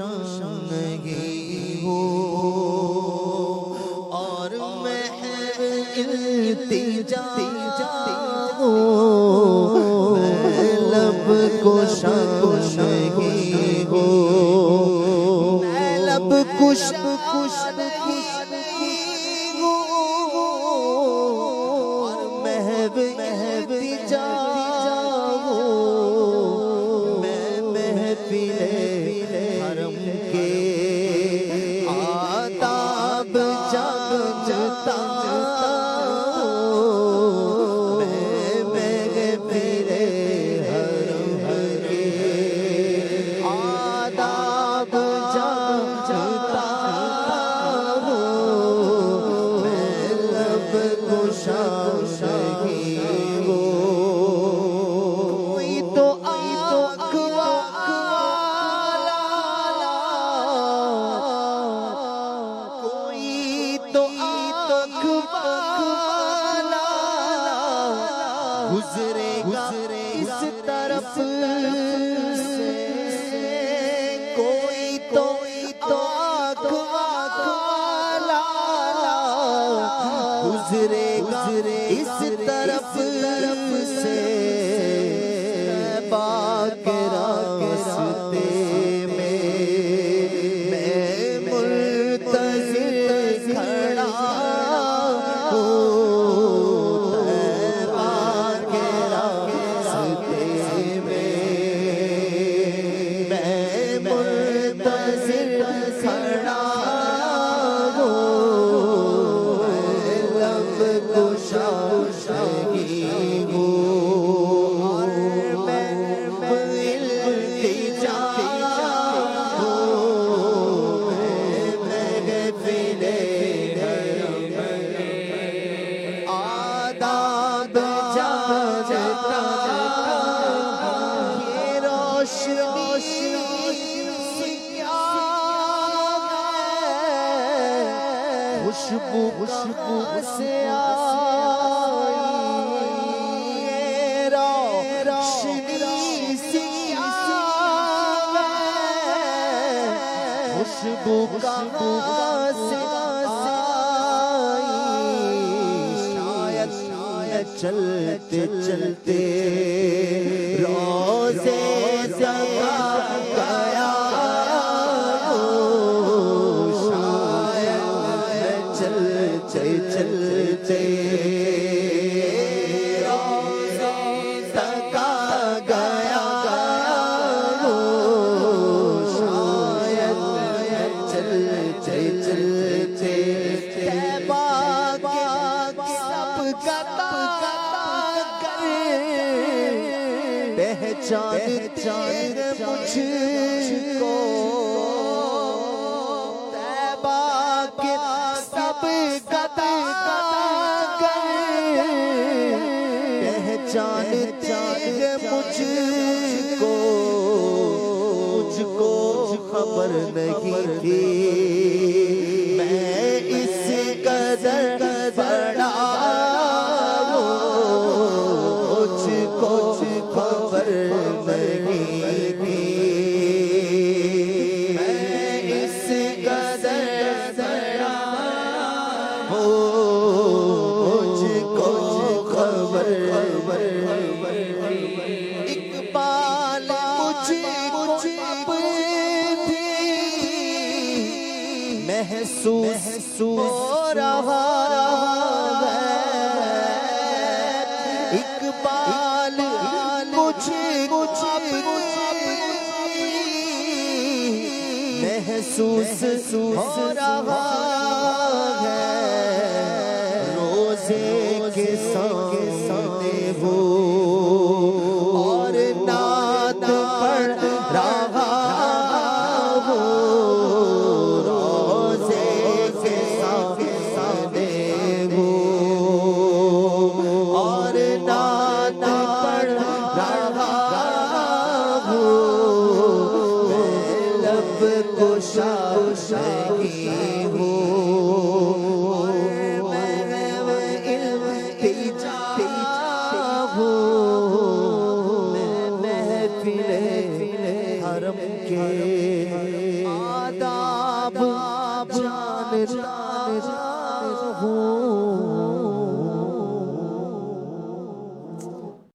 نہیں ہو اور محض التجا ہو میں لب کشا نہیں ہو میں لب کشا نہیں ہو اور محض التجا حرم کے آداب جانتا میں محفل حرم کے آداب جانتا میں لب کشا نہیں ہو گزرے گا اس طرف سے کوئی تو آنکھ والا گزرے گا اس طرف سے پاک راستے میں منتظر کھڑا ہوں خوشبو سے آئی روشنی سی خوشبو کہاں سے آئی شاید چلتے چلتے روزے جگا گیا چلتے تکا گیا شاید چلتے سب پہچانتے مجھ کو پہچانتے مجھ کو خبر نہیں تھی میں اس قدر بڑا مجھ کو خبر نہیں تھی میں اس قدر بڑا مجھ کو خبر اقبال مجھ بھی محسوس ہو رہا ہے اقبال مجھ محسوس ہو رہا ہے روزے کے سامنے ہو اور نعت پڑھ رہا ہو روزے کے سامنے ہو اور نعت پڑھ رہا ہو میں لب کشا نہیں ہوں حرم کے مشتاق